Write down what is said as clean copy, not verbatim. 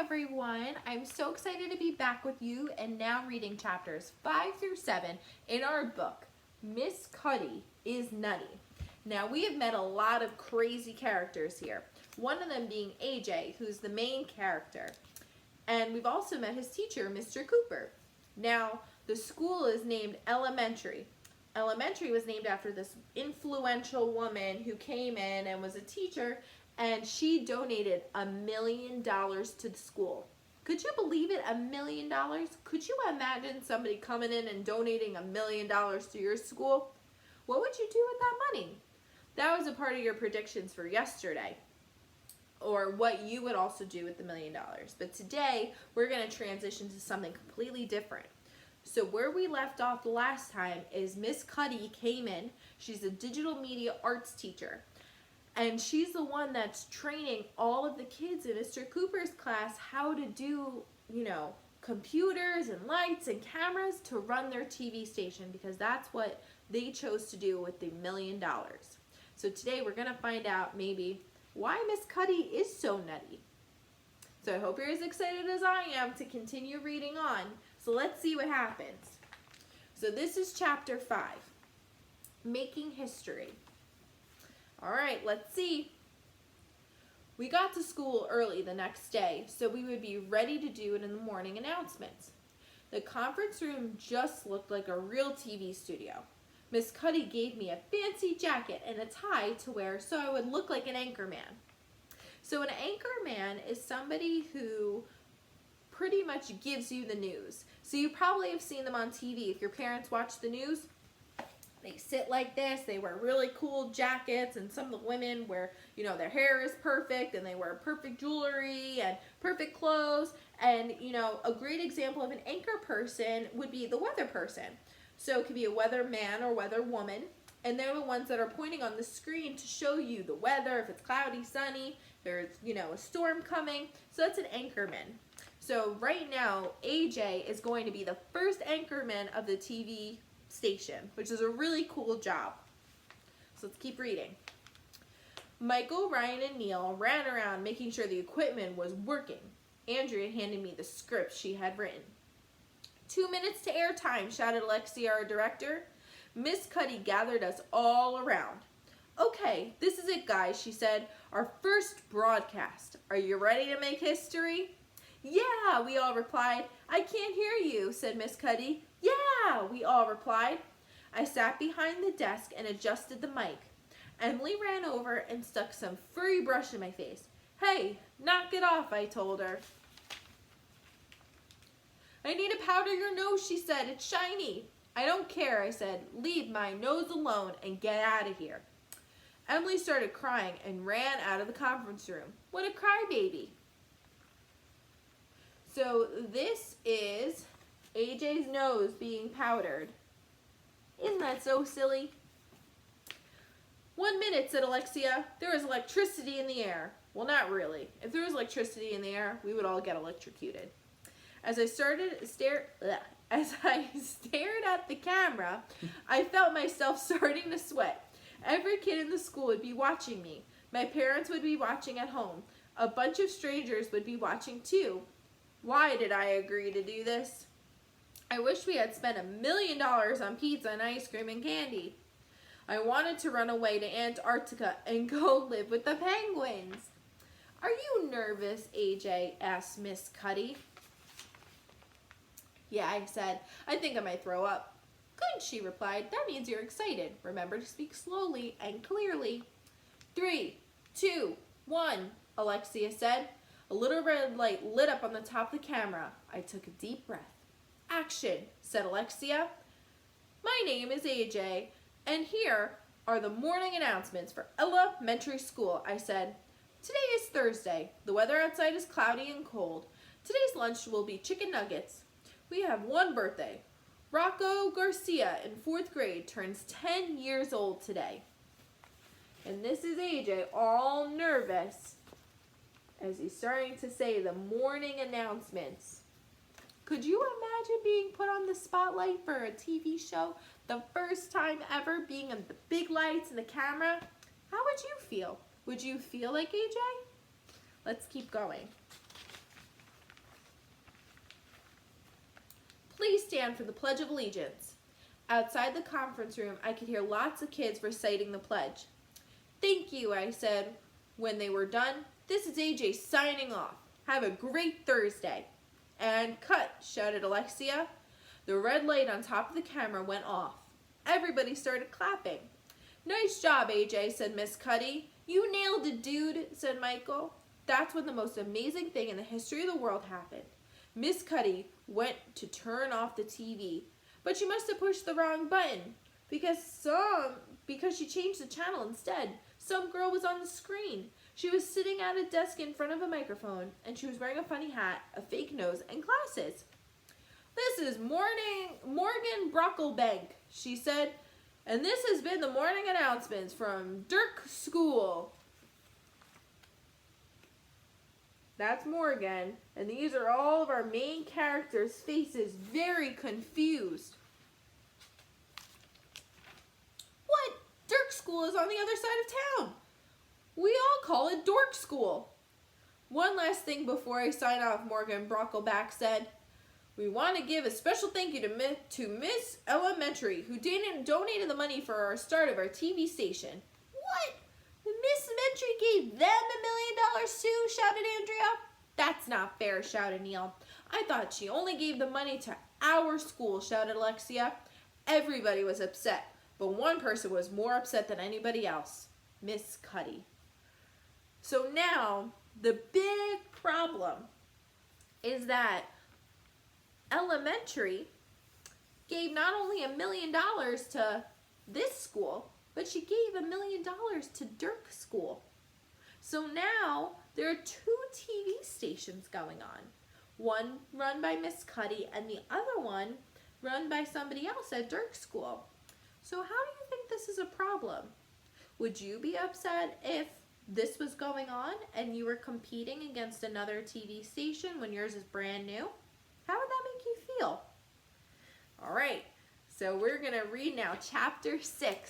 everyone. I'm so excited to be back with you and now reading chapters 5 through 7 in our book, Miss Cuddy is Nutty. Now we have met a lot of crazy characters here, one of them being AJ, who's the main character. And we've also met his teacher, Mr. Cooper. Now the school is named Elementary. Elementary was named after this influential woman who came in and was a teacher, and she donated $1 million to the school. Could you believe it? $1 million? Could you imagine somebody coming in and donating $1 million to your school? What would you do with that money? That was a part of your predictions for yesterday, or what you would also do with the $1 million. But today, we're going to transition to something completely different. So where we left off last time is Miss Cuddy came in. She's a digital media arts teacher. And she's the one that's training all of the kids in Mr. Cooper's class how to do, computers and lights and cameras to run their TV station, because that's what they chose to do with the $1 million. So today we're going to find out maybe why Miss Cuddy is so nutty. So I hope you're as excited as I am to continue reading on. So let's see what happens. So this is chapter 5, Making History. All right, let's see. We got to school early the next day, so we would be ready to do it in the morning announcements. The conference room just looked like a real TV studio. Miss Cuddy gave me a fancy jacket and a tie to wear so I would look like an anchorman. So an anchorman is somebody who pretty much gives you the news. So you probably have seen them on TV. If your parents watch the news, they sit like this, they wear really cool jackets, and some of the women wear, their hair is perfect, and they wear perfect jewelry and perfect clothes. And, a great example of an anchor person would be the weather person. So it could be a weather man or weather woman, and they're the ones that are pointing on the screen to show you the weather, if it's cloudy, sunny, there's, a storm coming. So that's an anchorman. So right now, AJ is going to be the first anchorman of the TV station, which is a really cool job. So let's keep reading. Michael, Ryan, and Neil ran around making sure the equipment was working. Andrea handed me the script she had written. 2 minutes to air time, shouted Alexia, our director. Miss Cuddy gathered us all around. Okay, this is it, guys, she said. Our first broadcast. Are you ready to make history? Yeah, we all replied. I can't hear you, said Miss Cuddy. Yeah, we all replied. I sat behind the desk and adjusted the mic. Emily ran over and stuck some furry brush in my face. Hey, knock it off, I told her. I need to powder your nose, she said. It's shiny. I don't care, I said. Leave my nose alone and get out of here. Emily started crying and ran out of the conference room. What a crybaby. So this is AJ's nose being powdered. Isn't that so silly? 1 minute, said Alexia. There is electricity in the air. Well, not really. If there was electricity in the air, we would all get electrocuted. As I stared at the camera, I felt myself starting to sweat. Every kid in the school would be watching me. My parents would be watching at home. A bunch of strangers would be watching too. Why did I agree to do this? I wish we had spent $1 million on pizza and ice cream and candy. I wanted to run away to Antarctica and go live with the penguins. Are you nervous, AJ? Asked Miss Cuddy. Yeah, I said. I think I might throw up. Good, she replied. That means you're excited. Remember to speak slowly and clearly. 3, 2, 1, Alexia said. A little red light lit up on the top of the camera. I took a deep breath. Action, said Alexia. My name is AJ, and here are the morning announcements for elementary school, I said. Today is Thursday. The weather outside is cloudy and cold. Today's lunch will be chicken nuggets. We have one birthday. Rocco Garcia in 4th grade turns 10 years old today. And this is AJ all nervous as he's starting to say the morning announcements. Could you imagine being put on the spotlight for a TV show? The first time ever being in the big lights and the camera? How would you feel? Would you feel like AJ? Let's keep going. stand for the Pledge of Allegiance. Outside the conference room, I could hear lots of kids reciting the pledge. Thank you, I said when they were done. This is AJ signing off. Have a great Thursday. And cut, shouted Alexia. The red light on top of the camera went off. Everybody started clapping. Nice job, AJ, said Miss Cuddy. You nailed it, dude, said Michael. That's when the most amazing thing in the history of the world happened. Miss Cuddy went to turn off the TV, but she must have pushed the wrong button because she changed the channel instead. Some girl was on the screen. She was sitting at a desk in front of a microphone, and she was wearing a funny hat, a fake nose, and glasses. This is Morgan Brocklebank, she said, and this has been the morning announcements from Dirk School. That's Morgan, and these are all of our main characters' faces, very confused. What? Dirk School is on the other side of town. We all call it Dork School. One last thing before I sign off, Morgan Brockleback said. We want to give a special thank you to Miss Elementary, who donated the money for our start of our TV station. What? Miss Elementary gave them $1 million too, shouted Andrea. That's not fair, shouted Neil. I thought she only gave the money to our school, shouted Alexia. Everybody was upset, but one person was more upset than anybody else, Miss Cuddy. So now, the big problem is that Elementary gave not only $1 million to this school, but she gave $1 million to Dirk School. So now there are 2 TV stations going on. One run by Miss Cuddy and the other one run by somebody else at Dirk School. So how do you think this is a problem? Would you be upset if this was going on and you were competing against another TV station when yours is brand new? How would that make you feel? All right, so we're going to read now chapter 6.